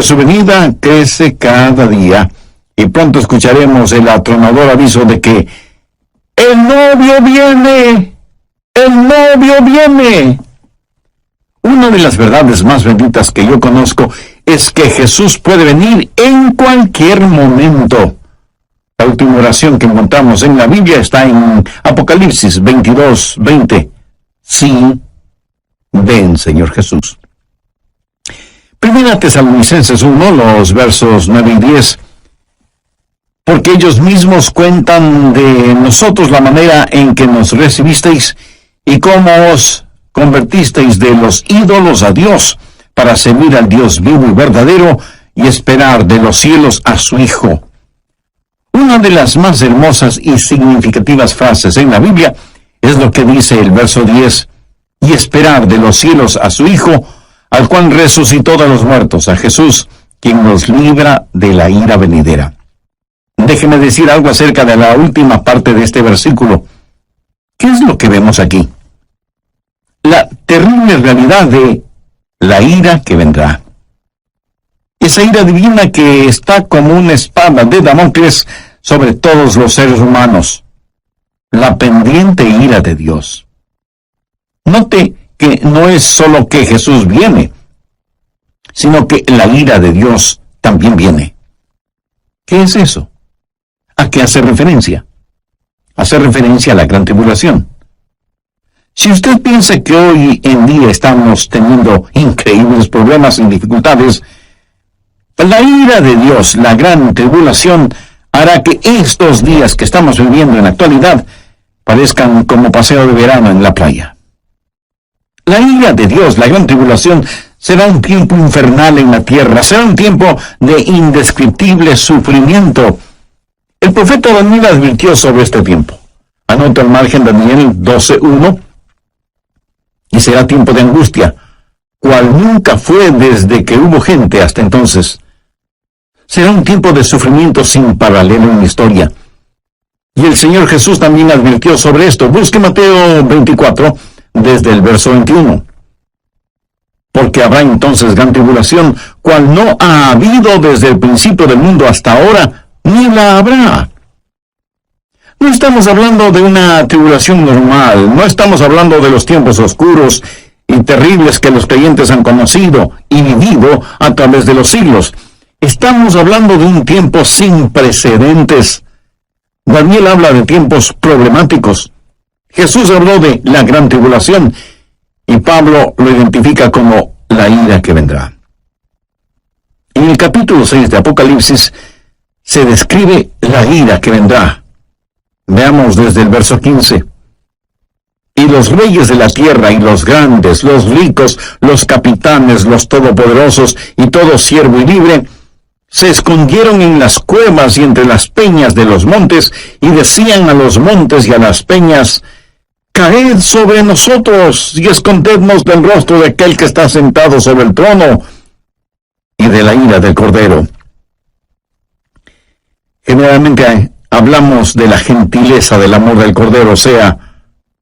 sobre su venida crece cada día, y pronto escucharemos el atronador aviso de que ¡el novio viene! ¡El novio viene! Una de las verdades más benditas que yo conozco es que Jesús puede venir en cualquier momento. La última oración que encontramos en la Biblia está en Apocalipsis 22:20. Sí, ven, Señor Jesús. Primera Tesalonicenses 1, los versos 9 y 10. Porque ellos mismos cuentan de nosotros la manera en que nos recibisteis y cómo os convertisteis de los ídolos a Dios para servir al Dios vivo y verdadero y esperar de los cielos a su Hijo. Una de las más hermosas y significativas frases en la Biblia es lo que dice el verso 10, y esperar de los cielos a su Hijo, al cual resucitó de los muertos, a Jesús, quien nos libra de la ira venidera. Déjeme decir algo acerca de la última parte de este versículo. ¿Qué es lo que vemos aquí? La terrible realidad de la ira que vendrá. Esa ira divina que está como una espada de Damocles sobre todos los seres humanos. La pendiente ira de Dios. Note que no es solo que Jesús viene, sino que la ira de Dios también viene. ¿Qué es eso? ¿A qué hace referencia? Hace referencia a la gran tribulación. Si usted piensa que hoy en día estamos teniendo increíbles problemas y dificultades, la ira de Dios, la gran tribulación, hará que estos días que estamos viviendo en la actualidad parezcan como paseo de verano en la playa. La ira de Dios, la gran tribulación, será un tiempo infernal en la tierra, será un tiempo de indescriptible sufrimiento. El profeta Daniel advirtió sobre este tiempo. Anota al margen Daniel 12:1. Y será tiempo de angustia, cual nunca fue desde que hubo gente hasta entonces. Será un tiempo de sufrimiento sin paralelo en la historia. Y el Señor Jesús también advirtió sobre esto. Busque Mateo 24, desde el verso 21. Porque habrá entonces gran tribulación, cual no ha habido desde el principio del mundo hasta ahora, ni la habrá. No estamos hablando de una tribulación normal, no estamos hablando de los tiempos oscuros y terribles que los creyentes han conocido y vivido a través de los siglos. Estamos hablando de un tiempo sin precedentes. Daniel habla de tiempos problemáticos. Jesús habló de la gran tribulación y Pablo lo identifica como la ira que vendrá. En el capítulo 6 de Apocalipsis se describe la ira que vendrá. Veamos desde el verso 15. Y los reyes de la tierra y los grandes, los ricos, los capitanes, los todopoderosos y todo siervo y libre, se escondieron en las cuevas y entre las peñas de los montes, y decían a los montes y a las peñas, caed sobre nosotros y escondednos del rostro de aquel que está sentado sobre el trono y de la ira del Cordero. Generalmente hablamos de la gentileza del amor del Cordero, o sea,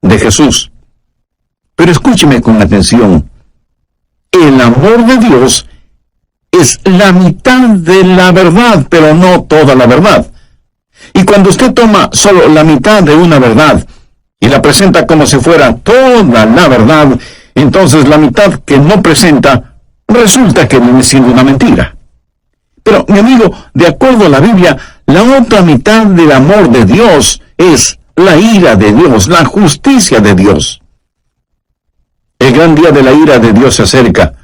de Jesús. Pero escúcheme con atención. El amor de Dios es la mitad de la verdad, pero no toda la verdad. Y cuando usted toma solo la mitad de una verdad y la presenta como si fuera toda la verdad, entonces la mitad que no presenta resulta que viene siendo una mentira. Pero, mi amigo, de acuerdo a la Biblia, la otra mitad del amor de Dios es la ira de Dios, la justicia de Dios. El gran día de la ira de Dios se acerca.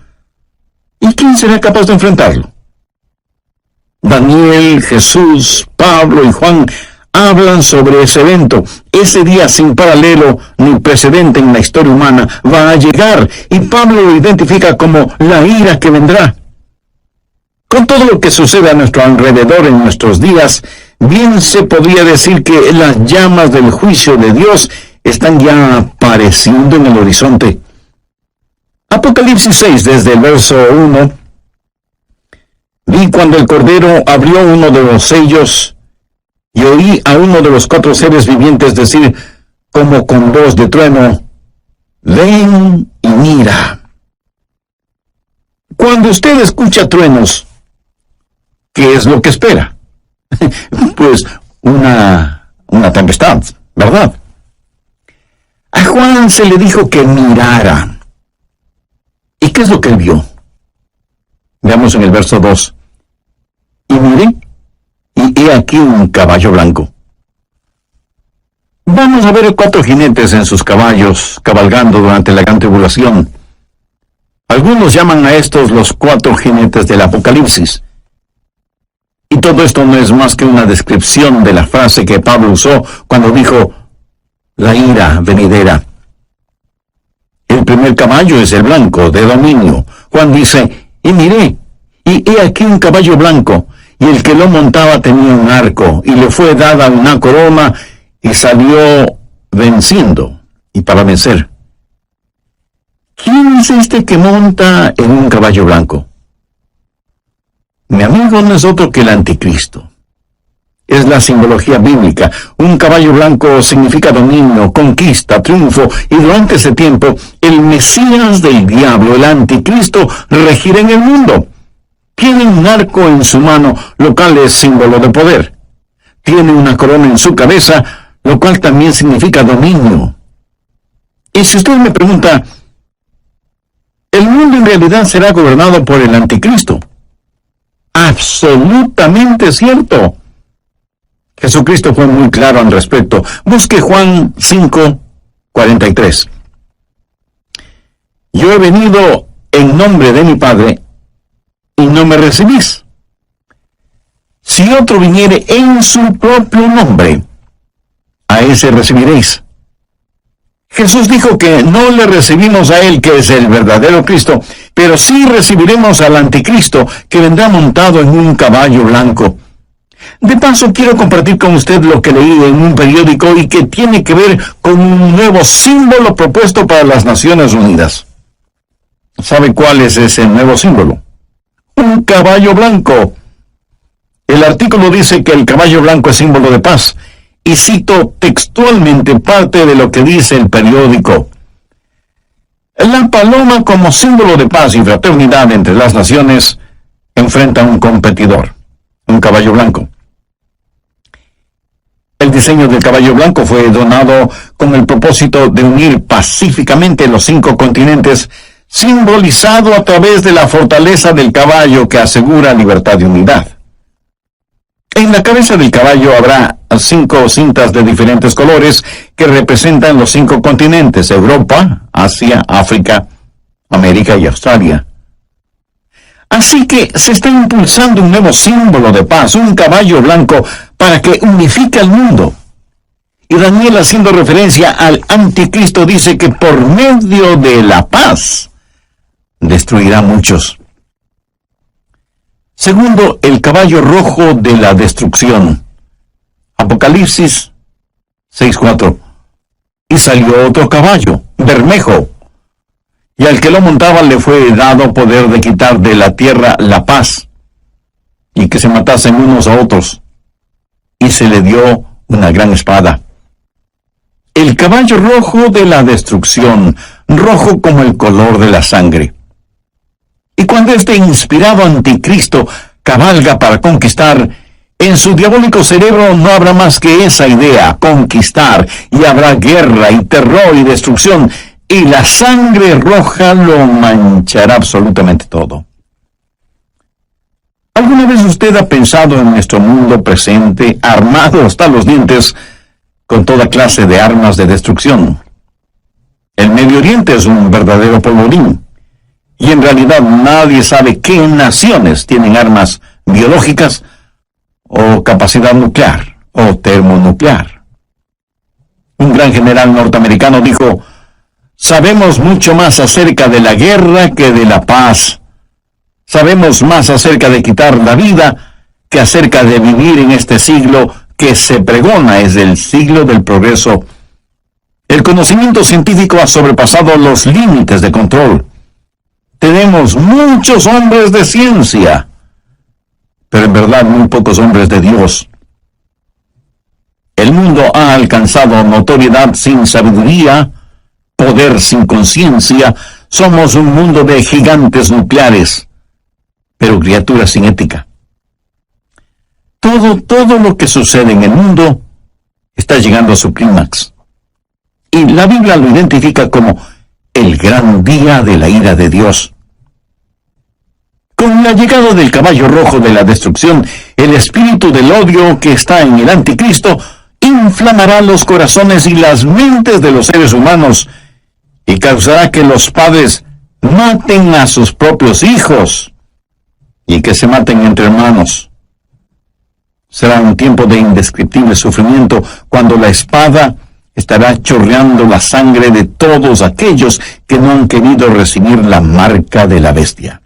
¿Y quién será capaz de enfrentarlo? Daniel, Jesús, Pablo y Juan hablan sobre ese evento. Ese día sin paralelo ni precedente en la historia humana va a llegar, y Pablo lo identifica como la ira que vendrá. Con todo lo que sucede a nuestro alrededor en nuestros días, bien se podría decir que las llamas del juicio de Dios están ya apareciendo en el horizonte. Apocalipsis 6, desde el verso 1. Vi cuando el Cordero abrió uno de los sellos, y oí a uno de los 4 seres vivientes decir, como con voz de trueno, ven y mira. Cuando usted escucha truenos, ¿qué es lo que espera? Pues una tempestad, ¿verdad? A Juan se le dijo que mirara. ¿Y qué es lo que él vio? Veamos en el verso 2. Y miré, y he aquí un caballo blanco. Vamos a ver 4 jinetes en sus caballos, cabalgando durante la gran tribulación. Algunos llaman a estos los 4 jinetes del Apocalipsis. Y todo esto no es más que una descripción de la frase que Pablo usó cuando dijo, la ira venidera. El primer caballo es el blanco, de dominio. Juan dice, y miré, y he aquí un caballo blanco, y el que lo montaba tenía un arco, y le fue dada una corona, y salió venciendo, y para vencer. ¿Quién es este que monta en un caballo blanco? Mi amigo no es otro que el anticristo. Es la simbología bíblica. Un caballo blanco significa dominio, conquista, triunfo, y durante ese tiempo, el Mesías del diablo, el anticristo, regirá en el mundo. Tiene un arco en su mano, lo cual es símbolo de poder. Tiene una corona en su cabeza, lo cual también significa dominio. Y si usted me pregunta, ¿el mundo en realidad será gobernado por el anticristo? Absolutamente cierto. Jesucristo fue muy claro al respecto. Busque Juan 5:43. Yo he venido en nombre de mi Padre, y no me recibís. Si otro viniere en su propio nombre, a ese recibiréis. Jesús dijo que no le recibimos a él, que es el verdadero Cristo, pero sí recibiremos al anticristo, que vendrá montado en un caballo blanco. De paso, quiero compartir con usted lo que leí en un periódico y que tiene que ver con un nuevo símbolo propuesto para las Naciones Unidas. ¿Sabe cuál es ese nuevo símbolo? Un caballo blanco. El artículo dice que el caballo blanco es símbolo de paz, y cito textualmente parte de lo que dice el periódico. La paloma, como símbolo de paz y fraternidad entre las naciones, enfrenta a un competidor, un caballo blanco. El diseño del caballo blanco fue donado con el propósito de unir pacíficamente los 5 continentes, simbolizado a través de la fortaleza del caballo que asegura libertad y unidad. En la cabeza del caballo habrá 5 cintas de diferentes colores que representan los 5 continentes: Europa, Asia, África, América y Australia. Así que se está impulsando un nuevo símbolo de paz, un caballo blanco, para que unifique al mundo. Y Daniel, haciendo referencia al anticristo, dice que por medio de la paz destruirá a muchos. Segundo, el caballo rojo de la destrucción. Apocalipsis 6:4. Y salió otro caballo, bermejo, y al que lo montaba le fue dado poder de quitar de la tierra la paz, y que se matasen unos a otros, y se le dio una gran espada. El caballo rojo de la destrucción, rojo como el color de la sangre. Y cuando este inspirado anticristo cabalga para conquistar, en su diabólico cerebro no habrá más que esa idea, conquistar, y habrá guerra y terror y destrucción, y la sangre roja lo manchará absolutamente todo. ¿Alguna vez usted ha pensado en nuestro mundo presente, armado hasta los dientes, con toda clase de armas de destrucción? El Medio Oriente es un verdadero polvorín. Y en realidad nadie sabe qué naciones tienen armas biológicas o capacidad nuclear o termonuclear. Un gran general norteamericano dijo, sabemos mucho más acerca de la guerra que de la paz. Sabemos más acerca de quitar la vida que acerca de vivir en este siglo que se pregona es el siglo del progreso. El conocimiento científico ha sobrepasado los límites de control. Tenemos muchos hombres de ciencia, pero en verdad muy pocos hombres de Dios. El mundo ha alcanzado notoriedad sin sabiduría, poder sin conciencia. Somos un mundo de gigantes nucleares, pero criaturas sin ética. Todo lo que sucede en el mundo está llegando a su clímax. Y la Biblia lo identifica como el gran día de la ira de Dios. Con la llegada del caballo rojo de la destrucción, el espíritu del odio que está en el anticristo inflamará los corazones y las mentes de los seres humanos y causará que los padres maten a sus propios hijos y que se maten entre hermanos. Será un tiempo de indescriptible sufrimiento cuando la espada estará chorreando la sangre de todos aquellos que no han querido recibir la marca de la bestia.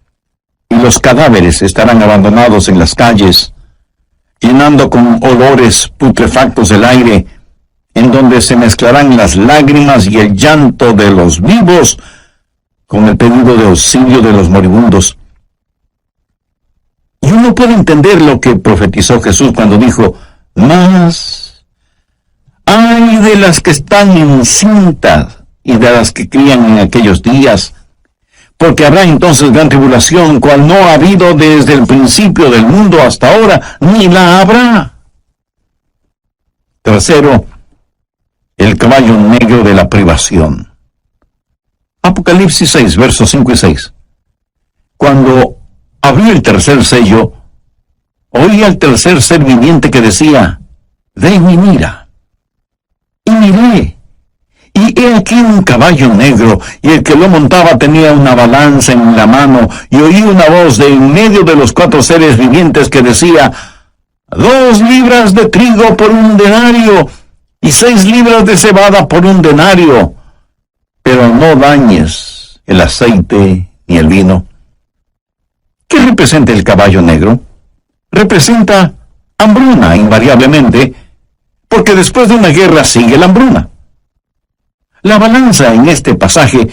Y los cadáveres estarán abandonados en las calles, llenando con olores putrefactos el aire, en donde se mezclarán las lágrimas y el llanto de los vivos con el pedido de auxilio de los moribundos. Y uno puede entender lo que profetizó Jesús cuando dijo: «Mas ay de las que están encintas y de las que crían en aquellos días, porque habrá entonces gran tribulación, cual no ha habido desde el principio del mundo hasta ahora, ni la habrá». Tercero, el caballo negro de la privación. Apocalipsis 6, versos 5 y 6. Cuando abrió el tercer sello, oí al tercer ser viviente que decía: «Ven y mira». Y miré, y he aquí un caballo negro, y el que lo montaba tenía una balanza en la mano, y oí una voz de en medio de los 4 seres vivientes que decía: 2 libras de trigo por 1 denario, y 6 libras de cebada por 1 denario, pero no dañes el aceite ni el vino. ¿Qué representa el caballo negro? Representa hambruna, invariablemente, porque después de una guerra sigue la hambruna. La balanza en este pasaje,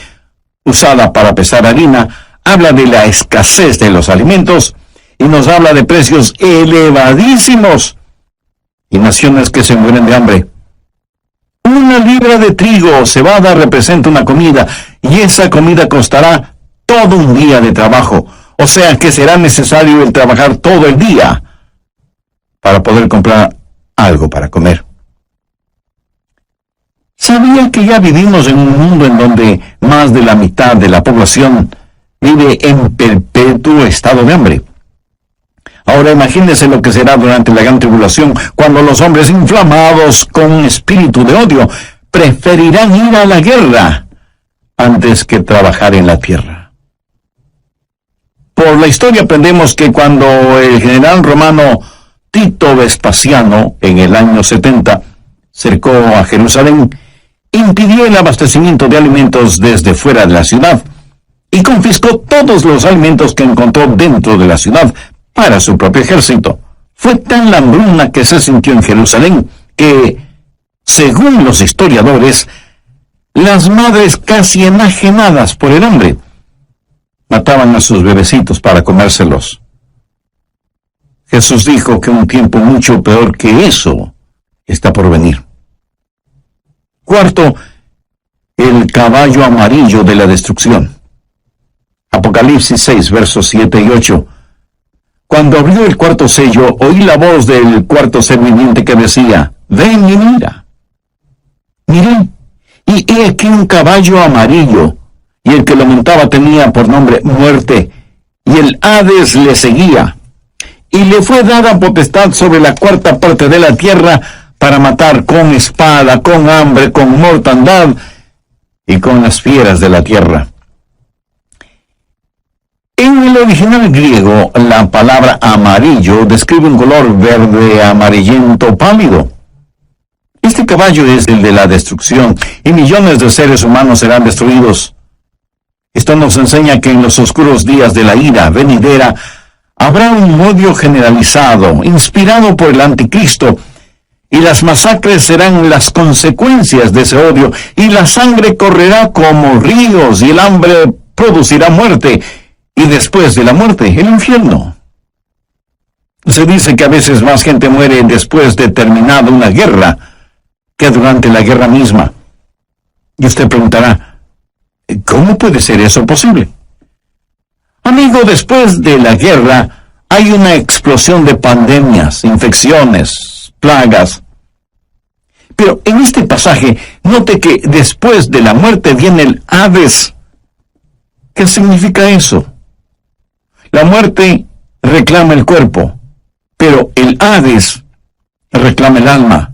usada para pesar harina, habla de la escasez de los alimentos y nos habla de precios elevadísimos y naciones que se mueren de hambre. 1 libra de trigo o cebada representa una comida, y esa comida costará todo un día de trabajo, o sea que será necesario el trabajar todo el día para poder comprar algo para comer. ¿Sabía que ya vivimos en un mundo en donde más de la mitad de la población vive en perpetuo estado de hambre? Ahora imagínense lo que será durante la gran tribulación, cuando los hombres inflamados con un espíritu de odio preferirán ir a la guerra antes que trabajar en la tierra. Por la historia aprendemos que cuando el general romano Tito Vespasiano, en el año 70, cercó a Jerusalén, impidió el abastecimiento de alimentos desde fuera de la ciudad y confiscó todos los alimentos que encontró dentro de la ciudad para su propio ejército. Fue tan la hambruna que se sintió en Jerusalén que, según los historiadores, las madres casi enajenadas por el hambre mataban a sus bebecitos para comérselos. Jesús dijo que un tiempo mucho peor que eso está por venir. Cuarto, el caballo amarillo de la destrucción. Apocalipsis 6, versos 7 y 8. Cuando abrió el 4º sello, oí la voz del 4º ser viviente que decía: «Ven y mira». Miré, y he aquí un caballo amarillo, y el que lo montaba tenía por nombre Muerte, y el Hades le seguía. Y le fue dada potestad sobre la 4ª parte de la tierra para matar con espada, con hambre, con mortandad y con las fieras de la tierra. En el original griego, la palabra amarillo describe un color verde amarillento pálido. Este caballo es el de la destrucción, y millones de seres humanos serán destruidos. Esto nos enseña que en los oscuros días de la ira venidera habrá un odio generalizado, inspirado por el anticristo, y las masacres serán las consecuencias de ese odio, y la sangre correrá como ríos, y el hambre producirá muerte, y después de la muerte, el infierno. Se dice que a veces más gente muere después de terminada una guerra que durante la guerra misma. Y usted preguntará, ¿cómo puede ser eso posible? Amigo, después de la guerra hay una explosión de pandemias, infecciones, plagas. Pero en este pasaje, note que después de la muerte viene el Hades. ¿Qué significa eso? La muerte reclama el cuerpo, pero el Hades reclama el alma.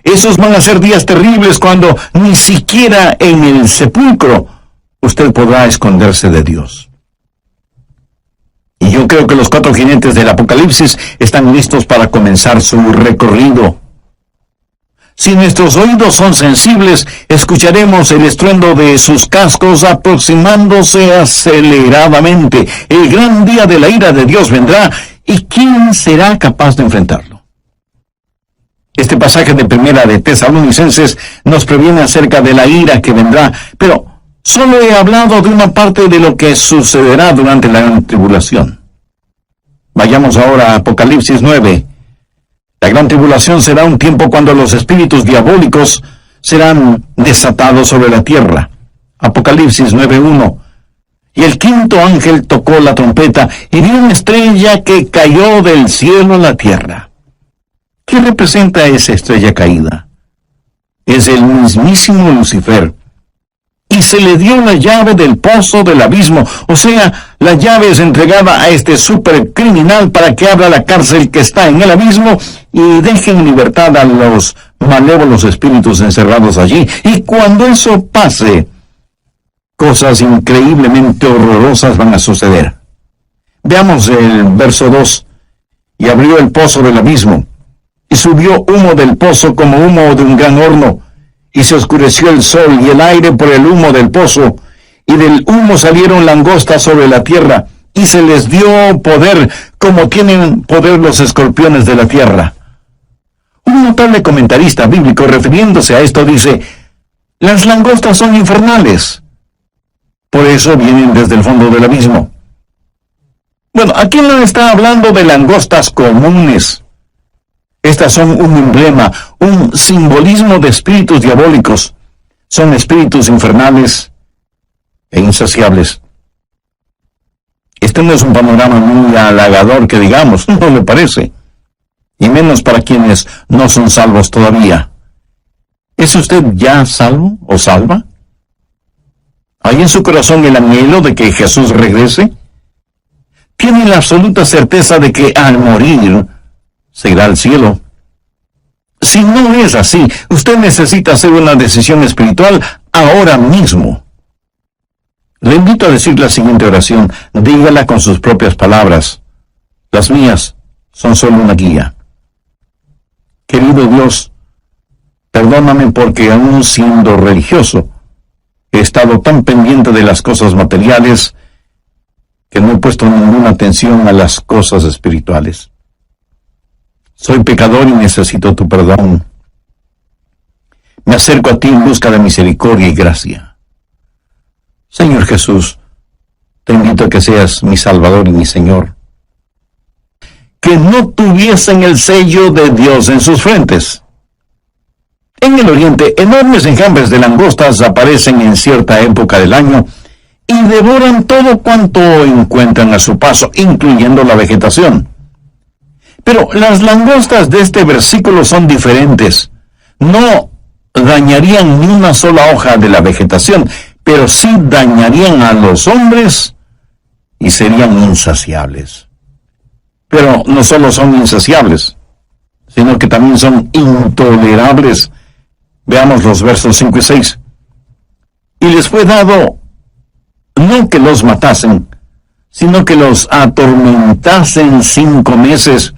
Esos van a ser días terribles cuando ni siquiera en el sepulcro usted podrá esconderse de Dios. Y yo creo que los 4 jinetes del Apocalipsis están listos para comenzar su recorrido. Si nuestros oídos son sensibles, escucharemos el estruendo de sus cascos aproximándose aceleradamente. El gran día de la ira de Dios vendrá, ¿y quién será capaz de enfrentarlo? Este pasaje de Primera de Tesalonicenses nos previene acerca de la ira que vendrá, pero solo he hablado de una parte de lo que sucederá durante la gran tribulación. Vayamos ahora a Apocalipsis 9. La gran tribulación será un tiempo cuando los espíritus diabólicos serán desatados sobre la tierra. Apocalipsis 9:1. Y el quinto ángel tocó la trompeta y vio una estrella que cayó del cielo a la tierra. ¿Qué representa esa estrella caída? Es el mismísimo Lucifer. Y se le dio la llave del pozo del abismo, o sea, la llave es entregada a este supercriminal para que abra la cárcel que está en el abismo y deje en libertad a los malévolos espíritus encerrados allí. Y cuando eso pase, cosas increíblemente horrorosas van a suceder. Veamos el verso 2. Y abrió el pozo del abismo, y subió humo del pozo como humo de un gran horno, y se oscureció el sol y el aire por el humo del pozo, y del humo salieron langostas sobre la tierra, y se les dio poder como tienen poder los escorpiones de la tierra. Un notable comentarista bíblico refiriéndose a esto dice, las langostas son infernales, por eso vienen desde el fondo del abismo. Bueno, aquí no está hablando de langostas comunes. Estas son un emblema, un simbolismo de espíritus diabólicos. Son espíritus infernales e insaciables. Este no es un panorama muy halagador que digamos, ¿no le parece? Y menos para quienes no son salvos todavía. ¿Es usted ya salvo o salva? ¿Hay en su corazón el anhelo de que Jesús regrese? ¿Tiene la absoluta certeza de que al morir se irá al cielo? Si no es así, usted necesita hacer una decisión espiritual ahora mismo. Le invito a decir la siguiente oración. Dígala con sus propias palabras. Las mías son solo una guía. Querido Dios, perdóname porque aún siendo religioso, he estado tan pendiente de las cosas materiales que no he puesto ninguna atención a las cosas espirituales. Soy pecador y necesito tu perdón. Me acerco a ti en busca de misericordia y gracia. Señor Jesús, te invito a que seas mi Salvador y mi Señor. Que no tuviesen el sello de Dios en sus frentes. En el Oriente, enormes enjambres de langostas aparecen en cierta época del año y devoran todo cuanto encuentran a su paso, incluyendo la vegetación. Pero las langostas de este versículo son diferentes. No dañarían ni una sola hoja de la vegetación, pero sí dañarían a los hombres y serían insaciables. Pero no solo son insaciables, sino que también son intolerables. Veamos los versos 5 y 6. Y les fue dado no que los matasen, sino que los atormentasen 5 meses,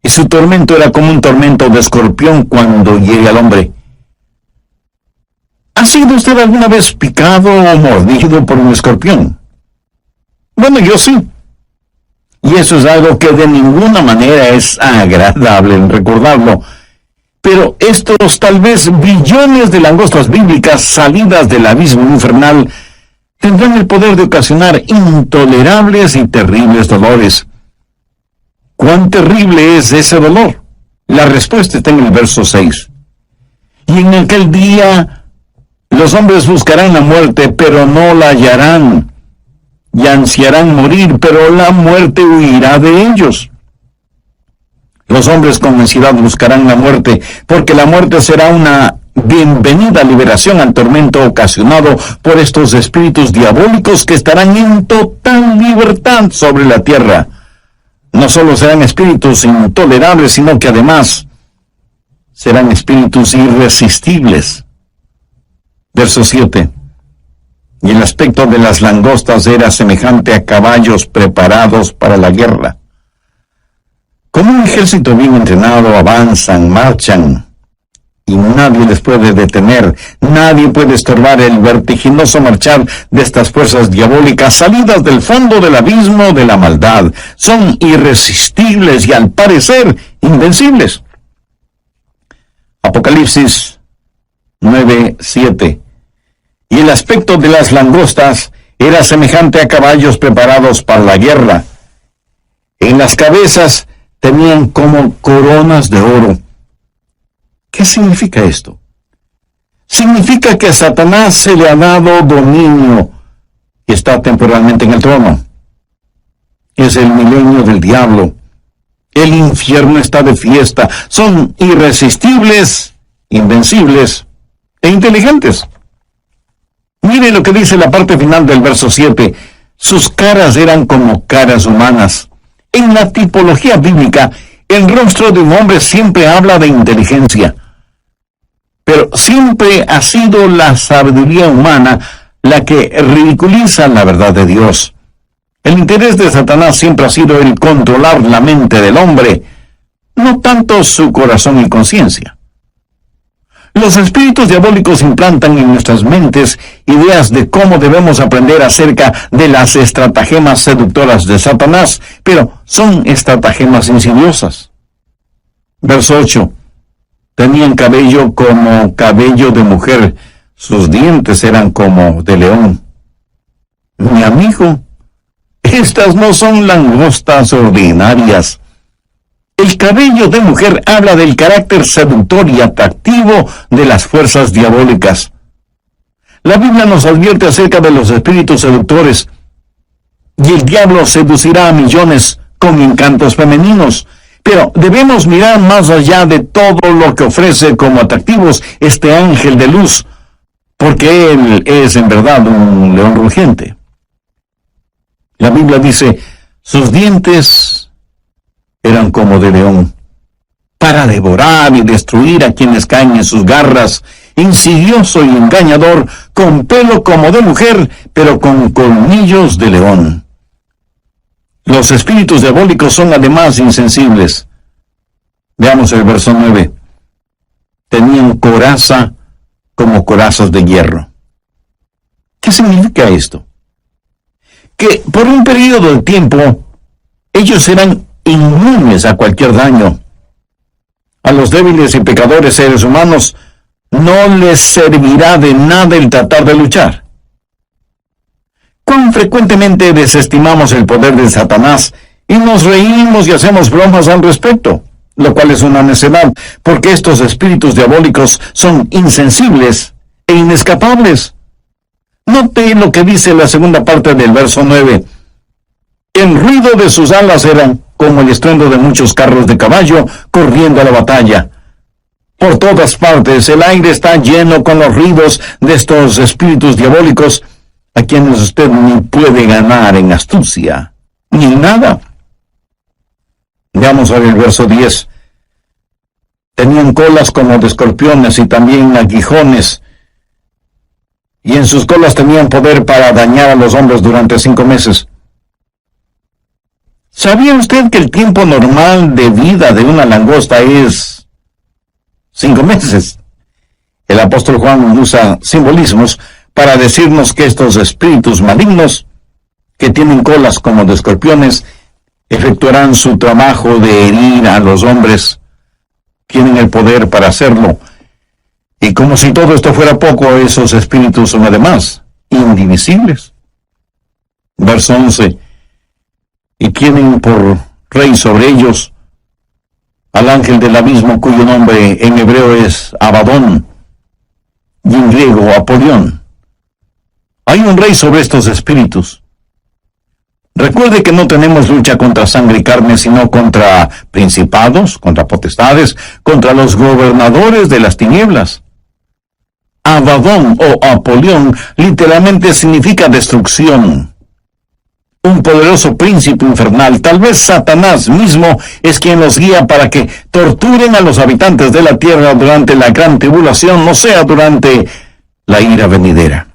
y su tormento era como un tormento de escorpión cuando llegue al hombre. ¿Ha sido usted alguna vez picado o mordido por un escorpión? Bueno, yo sí. Y eso es algo que de ninguna manera es agradable en recordarlo. Pero estos tal vez billones de langostas bíblicas salidas del abismo infernal tendrán el poder de ocasionar intolerables y terribles dolores. ¿Cuán terrible es ese dolor? La respuesta está en el verso 6. Y en aquel día los hombres buscarán la muerte, pero no la hallarán. y ansiarán morir, pero la muerte huirá de ellos. Los hombres con ansiedad buscarán la muerte, porque la muerte será una bienvenida liberación al tormento ocasionado por estos espíritus diabólicos que estarán en total libertad sobre la tierra. No solo serán espíritus intolerables, sino que además serán espíritus irresistibles. Verso 7. Y el aspecto de las langostas era semejante a caballos preparados para la guerra. Como un ejército bien entrenado, avanzan, marchan, y nadie les puede detener, nadie puede estorbar el vertiginoso marchar de estas fuerzas diabólicas salidas del fondo del abismo de la maldad. Son irresistibles y al parecer invencibles. Apocalipsis 9:7. Y el aspecto de las langostas era semejante a caballos preparados para la guerra. En las cabezas tenían como coronas de oro. ¿Qué significa esto? Significa que a Satanás se le ha dado dominio y está temporalmente en el trono. Es el milenio del diablo. El infierno está de fiesta. Son irresistibles, invencibles e inteligentes. Mire lo que dice la parte final del verso 7. Sus caras eran como caras humanas. En la tipología bíblica, el rostro de un hombre siempre habla de inteligencia. Pero siempre ha sido la sabiduría humana la que ridiculiza la verdad de Dios. El interés de Satanás siempre ha sido el controlar la mente del hombre, no tanto su corazón y conciencia. Los espíritus diabólicos implantan en nuestras mentes ideas de cómo debemos aprender acerca de las estratagemas seductoras de Satanás, pero son estratagemas insidiosas. Verso 8. Tenían cabello como cabello de mujer, sus dientes eran como de león. Mi amigo, estas no son langostas ordinarias. El cabello de mujer habla del carácter seductor y atractivo de las fuerzas diabólicas. La Biblia nos advierte acerca de los espíritus seductores, y el diablo seducirá a millones con encantos femeninos. Pero debemos mirar más allá de todo lo que ofrece como atractivos este ángel de luz, porque él es en verdad un león rugiente. La Biblia dice, sus dientes eran como de león, para devorar y destruir a quienes caen en sus garras, insidioso y engañador, con pelo como de mujer, pero con colmillos de león. Los espíritus diabólicos son además insensibles. Veamos el verso 9. Tenían coraza como corazas de hierro. ¿Qué significa esto? Que por un periodo de tiempo ellos eran inmunes a cualquier daño. A los débiles y pecadores seres humanos no les servirá de nada el tratar de luchar. ¿Cuán frecuentemente desestimamos el poder de Satanás y nos reímos y hacemos bromas al respecto? Lo cual es una necedad, porque estos espíritus diabólicos son insensibles e inescapables. Note lo que dice la segunda parte del verso 9. El ruido de sus alas era como el estruendo de muchos carros de caballo corriendo a la batalla. Por todas partes el aire está lleno con los ruidos de estos espíritus diabólicos, a quienes usted ni puede ganar en astucia, ni en nada. Veamos ahora el verso 10. Tenían colas como de escorpiones y también aguijones, y en sus colas tenían poder para dañar a los hombres durante 5 meses. ¿Sabía usted que el tiempo normal de vida de una langosta es 5 meses? El apóstol Juan usa simbolismos para decirnos que estos espíritus malignos, que tienen colas como de escorpiones, efectuarán su trabajo de herir a los hombres. Tienen el poder para hacerlo. Y como si todo esto fuera poco, esos espíritus son además indivisibles. Verso 11. Y tienen por rey sobre ellos al ángel del abismo, cuyo nombre en hebreo es Abadón y en griego Apolión. Hay un rey sobre estos espíritus. Recuerde que no tenemos lucha contra sangre y carne, sino contra principados, contra potestades, contra los gobernadores de las tinieblas. Abadón o Apolión literalmente significa destrucción. Un poderoso príncipe infernal, tal vez Satanás mismo, es quien los guía para que torturen a los habitantes de la tierra durante la gran tribulación, o sea, durante la ira venidera.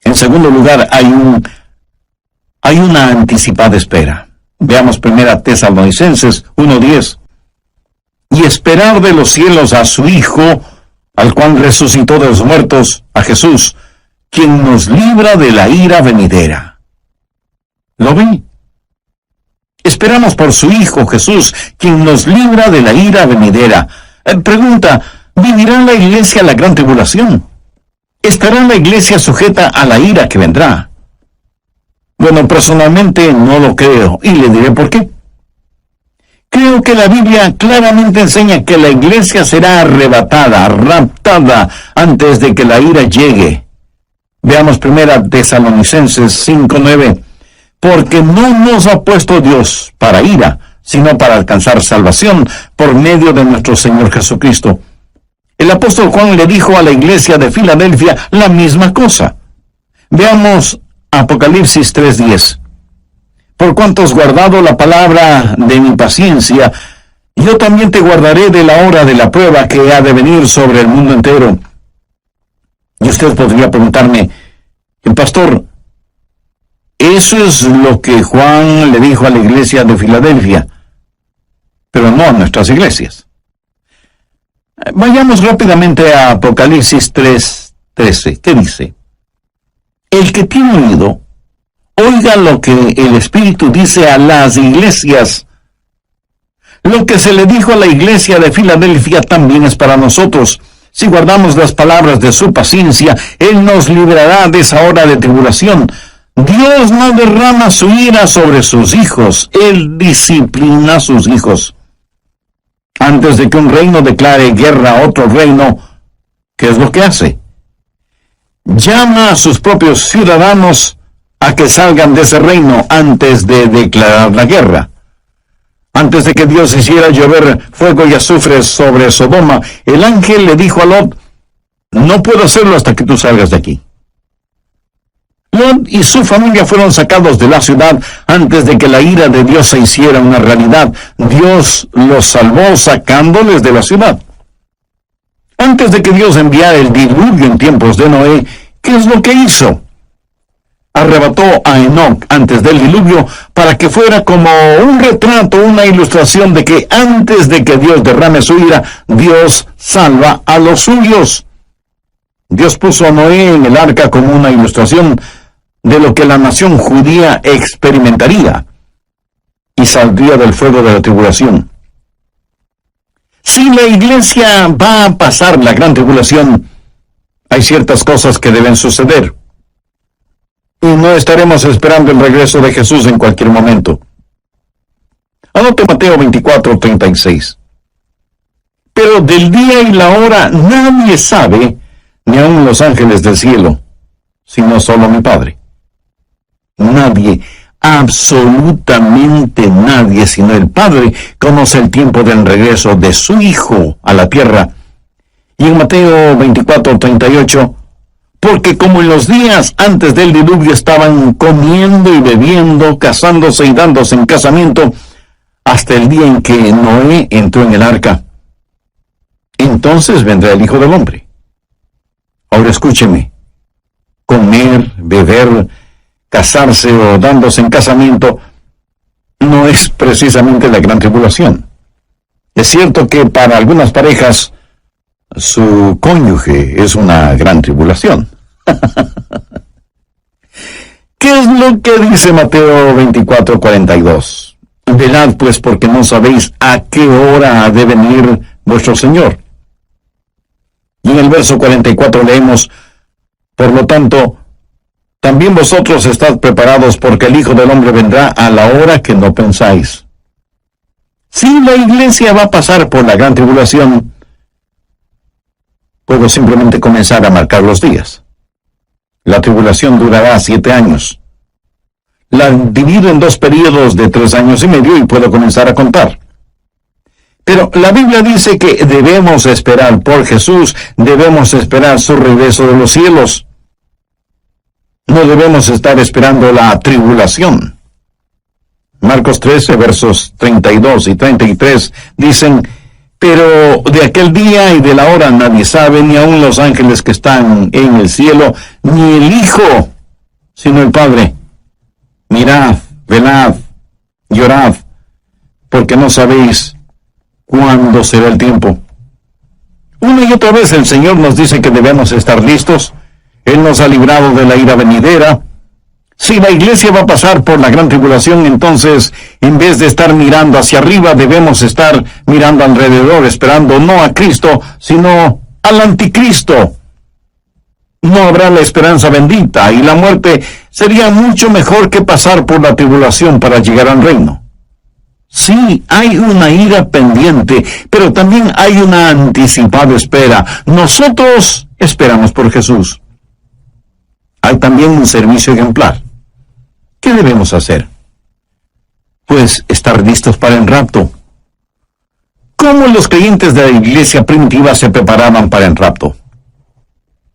En segundo lugar, hay una anticipada espera. Veamos 1 Tesalonicenses 1:10. Y esperar de los cielos a su Hijo, al cual resucitó de los muertos, a Jesús, quien nos libra de la ira venidera. ¿Lo ven? Esperamos por su Hijo Jesús, quien nos libra de la ira venidera. Pregunta, ¿vivirá la iglesia la gran tribulación? ¿Estará la iglesia sujeta a la ira que vendrá? Bueno, personalmente no lo creo, y le diré por qué. Creo que la Biblia claramente enseña que la iglesia será arrebatada, raptada, antes de que la ira llegue. Veamos 1 Tesalonicenses 5:9. Porque no nos ha puesto Dios para ira, sino para alcanzar salvación por medio de nuestro Señor Jesucristo. El apóstol Juan le dijo a la iglesia de Filadelfia la misma cosa. Veamos Apocalipsis 3:10. Por cuanto has guardado la palabra de mi paciencia, yo también te guardaré de la hora de la prueba que ha de venir sobre el mundo entero. Y usted podría preguntarme, pastor, eso es lo que Juan le dijo a la iglesia de Filadelfia, pero no a nuestras iglesias. Vayamos rápidamente a Apocalipsis 3:13. ¿Qué dice? El que tiene oído, oiga lo que el Espíritu dice a las iglesias. Lo que se le dijo a la iglesia de Filadelfia también es para nosotros. Si guardamos las palabras de su paciencia, Él nos librará de esa hora de tribulación. Dios no derrama su ira sobre sus hijos, Él disciplina a sus hijos. Antes de que un reino declare guerra a otro reino, ¿qué es lo que hace? Llama a sus propios ciudadanos a que salgan de ese reino antes de declarar la guerra. Antes de que Dios hiciera llover fuego y azufre sobre Sodoma, el ángel le dijo a Lot, no puedo hacerlo hasta que tú salgas de aquí. Lot y su familia fueron sacados de la ciudad antes de que la ira de Dios se hiciera una realidad. Dios los salvó sacándoles de la ciudad. Antes de que Dios enviara el diluvio en tiempos de Noé, ¿qué es lo que hizo? Arrebató a Enoc antes del diluvio para que fuera como un retrato, una ilustración de que antes de que Dios derrame su ira, Dios salva a los suyos. Dios puso a Noé en el arca como una ilustración de lo que la nación judía experimentaría y saldría del fuego de la tribulación. Si la iglesia va a pasar la gran tribulación, hay ciertas cosas que deben suceder. Y no estaremos esperando el regreso de Jesús en cualquier momento. Anote Mateo 24:36. Pero del día y la hora nadie sabe, ni aun los ángeles del cielo, sino solo mi Padre. Nadie, absolutamente nadie, sino el Padre, conoce el tiempo del regreso de su Hijo a la tierra. Y en Mateo 24:38, porque como en los días antes del diluvio estaban comiendo y bebiendo, casándose y dándose en casamiento, hasta el día en que Noé entró en el arca, entonces vendrá el Hijo del Hombre. Ahora escúcheme, comer, beber, casarse o dándose en casamiento no es precisamente la gran tribulación. Es cierto que para algunas parejas su cónyuge es una gran tribulación. ¿Qué es lo que dice Mateo 24:42? Velad pues, porque no sabéis a qué hora ha de venir vuestro Señor. Y en el verso 44 leemos, por lo tanto, también vosotros estad preparados, porque el Hijo del Hombre vendrá a la hora que no pensáis. Si la iglesia va a pasar por la gran tribulación, puedo simplemente comenzar a marcar los días. La tribulación durará 7 años. La divido en 2 periodos de 3 años y medio y puedo comenzar a contar. Pero la Biblia dice que debemos esperar por Jesús, debemos esperar su regreso de los cielos. No debemos estar esperando la tribulación. Marcos 13, versos 32 y 33 dicen: pero de aquel día y de la hora nadie sabe, ni aun los ángeles que están en el cielo, ni el Hijo, sino el Padre. Mirad, velad, llorad, porque no sabéis cuándo será el tiempo. Una y otra vez el Señor nos dice que debemos estar listos. Él nos ha librado de la ira venidera. Si la iglesia va a pasar por la gran tribulación, entonces, en vez de estar mirando hacia arriba, debemos estar mirando alrededor, esperando no a Cristo, sino al anticristo. No habrá la esperanza bendita, y la muerte sería mucho mejor que pasar por la tribulación para llegar al reino. Sí, hay una ira pendiente, pero también hay una anticipada espera. Nosotros esperamos por Jesús. Hay también un servicio ejemplar. ¿Qué debemos hacer? Pues estar listos para el rapto. ¿Cómo los creyentes de la iglesia primitiva se preparaban para el rapto?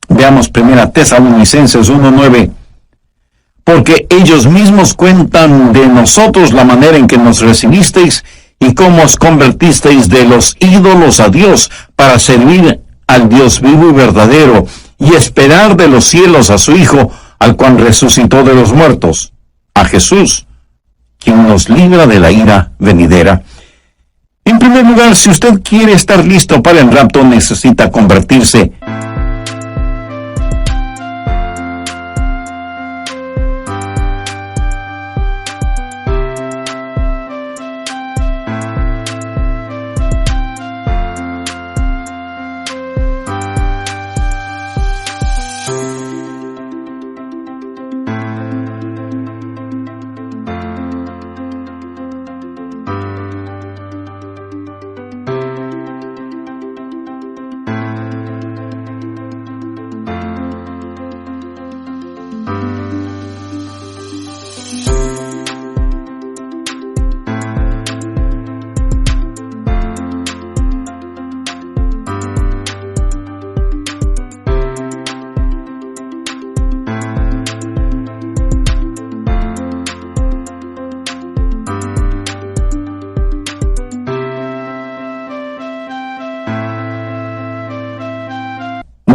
Veamos 1 Tesalonicenses 1:9. Porque ellos mismos cuentan de nosotros la manera en que nos recibisteis y cómo os convertisteis de los ídolos a Dios para servir al Dios vivo y verdadero y esperar de los cielos a su Hijo, al cual resucitó de los muertos, a Jesús, quien nos libra de la ira venidera. En primer lugar, si usted quiere estar listo para el rapto, necesita convertirse.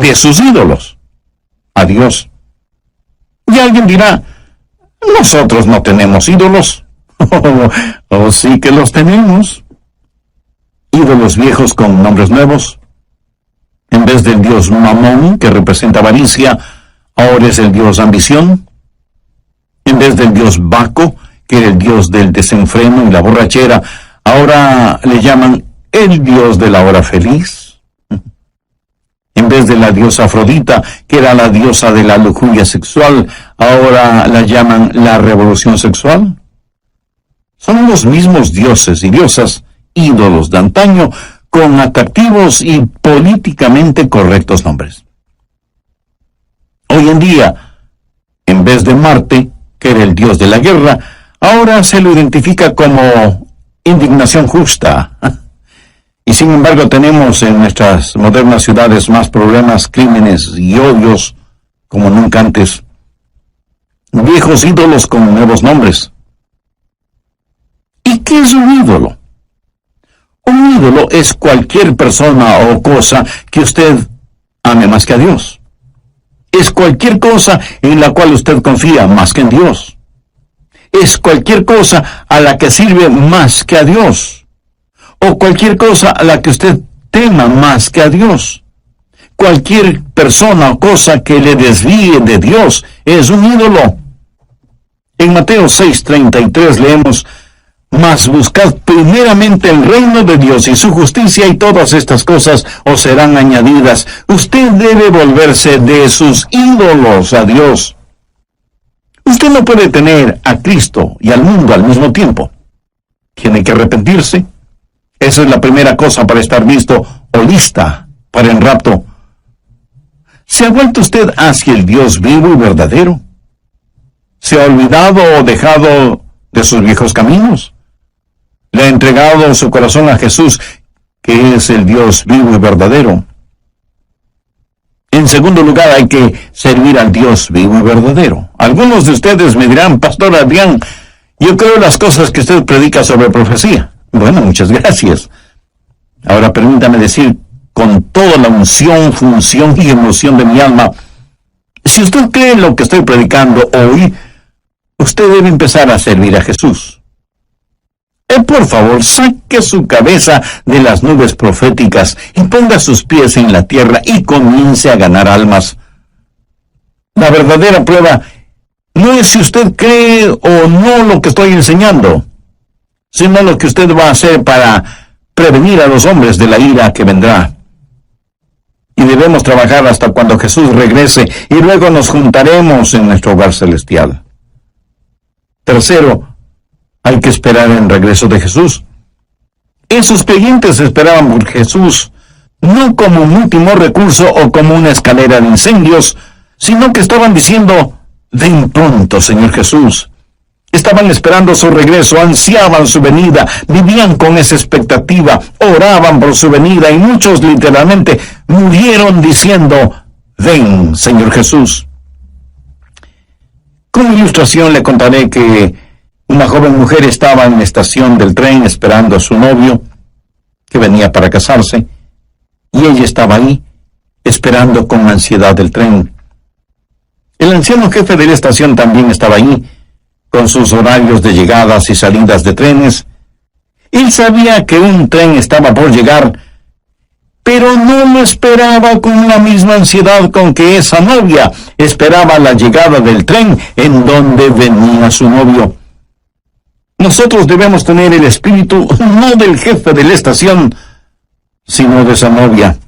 De sus ídolos a Dios. Y alguien dirá: nosotros no tenemos ídolos. Oh, sí que los tenemos. Ídolos viejos con nombres nuevos. En vez del dios Mamón, que representa avaricia, ahora es el dios ambición. En vez del dios Baco, que era el dios del desenfreno y la borrachera, ahora le llaman el dios de la hora feliz. En vez de la diosa Afrodita, que era la diosa de la lujuria sexual, ahora la llaman la revolución sexual. Son los mismos dioses y diosas, ídolos de antaño, con atractivos y políticamente correctos nombres. Hoy en día, en vez de Marte, que era el dios de la guerra, ahora se lo identifica como indignación justa. Y sin embargo tenemos en nuestras modernas ciudades más problemas, crímenes y odios como nunca antes. Viejos ídolos con nuevos nombres. ¿Y qué es un ídolo? Un ídolo es cualquier persona o cosa que usted ame más que a Dios. Es cualquier cosa en la cual usted confía más que en Dios. Es cualquier cosa a la que sirve más que a Dios. O cualquier cosa a la que usted tema más que a Dios. Cualquier persona o cosa que le desvíe de Dios es un ídolo. En Mateo 6:33 leemos: mas buscad primeramente el reino de Dios y su justicia, y todas estas cosas os serán añadidas. Usted debe volverse de sus ídolos a Dios. Usted no puede tener a Cristo y al mundo al mismo tiempo. Tiene que arrepentirse. Esa es la primera cosa para estar listo o lista para el rapto. ¿Se ha vuelto usted hacia el Dios vivo y verdadero? ¿Se ha olvidado o dejado de sus viejos caminos? ¿Le ha entregado su corazón a Jesús, que es el Dios vivo y verdadero? En segundo lugar, hay que servir al Dios vivo y verdadero. Algunos de ustedes me dirán: Pastor Adrián, yo creo las cosas que usted predica sobre profecía. Bueno, muchas gracias. Ahora permítame decir con toda la unción, función y emoción de mi alma, si usted cree lo que estoy predicando hoy, usted debe empezar a servir a Jesús. Por favor, saque su cabeza de las nubes proféticas y ponga sus pies en la tierra y comience a ganar almas. La verdadera prueba no es si usted cree o no lo que estoy enseñando, sino lo que usted va a hacer para prevenir a los hombres de la ira que vendrá. Y debemos trabajar hasta cuando Jesús regrese y luego nos juntaremos en nuestro hogar celestial. Tercero, hay que esperar el regreso de Jesús. Esos creyentes esperaban por Jesús, no como un último recurso o como una escalera de incendios, sino que estaban diciendo: ven pronto, Señor Jesús. Estaban esperando su regreso, ansiaban su venida, vivían con esa expectativa, oraban por su venida y muchos literalmente murieron diciendo: ven, Señor Jesús. Como ilustración le contaré que una joven mujer estaba en la estación del tren esperando a su novio, que venía para casarse, y ella estaba ahí, esperando con ansiedad el tren. El anciano jefe de la estación también estaba ahí, con sus horarios de llegadas y salidas de trenes. Él sabía que un tren estaba por llegar, pero no lo esperaba con la misma ansiedad con que esa novia esperaba la llegada del tren en donde venía su novio. Nosotros debemos tener el espíritu no del jefe de la estación, sino de esa novia.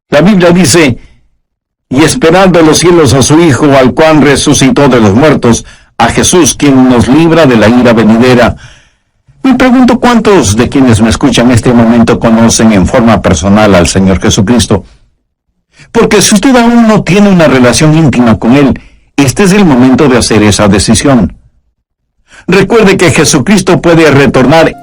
La Biblia dice: y esperad de los cielos a su Hijo, al cual resucitó de los muertos, a Jesús, quien nos libra de la ira venidera. Me pregunto cuántos de quienes me escuchan en este momento conocen en forma personal al Señor Jesucristo. Porque si usted aún no tiene una relación íntima con Él, este es el momento de hacer esa decisión. Recuerde que Jesucristo puede retornar.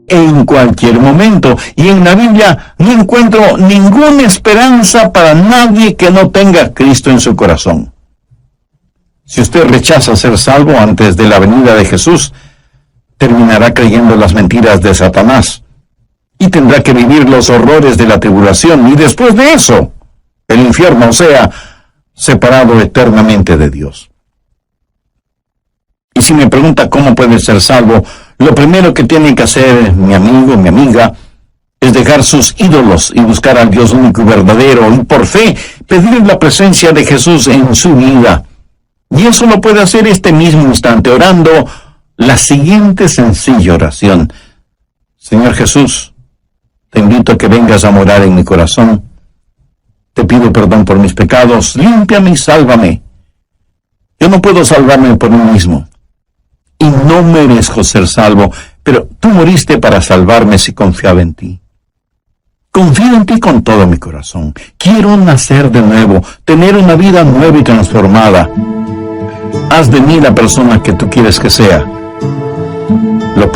En cualquier momento, y en la Biblia no encuentro ninguna esperanza para nadie que no tenga a Cristo en su corazón. Si usted rechaza ser salvo antes de la venida de Jesús, terminará creyendo las mentiras de Satanás y tendrá que vivir los horrores de la tribulación y después de eso, el infierno, o sea, separado eternamente de Dios. Y si me pregunta cómo puede ser salvo, lo primero que tiene que hacer mi amigo, mi amiga, es dejar sus ídolos y buscar al Dios único y verdadero y por fe pedir la presencia de Jesús en su vida. Y eso lo puede hacer este mismo instante orando la siguiente sencilla oración: Señor Jesús, te invito a que vengas a morar en mi corazón. Te pido perdón por mis pecados, límpiame y sálvame. Yo no puedo salvarme por mí mismo y no merezco ser salvo, pero tú moriste para salvarme si confiaba en ti. Confío en ti con todo mi corazón. Quiero nacer de nuevo, tener una vida nueva y transformada. haz de mí la persona que tú quieres que sea. Lo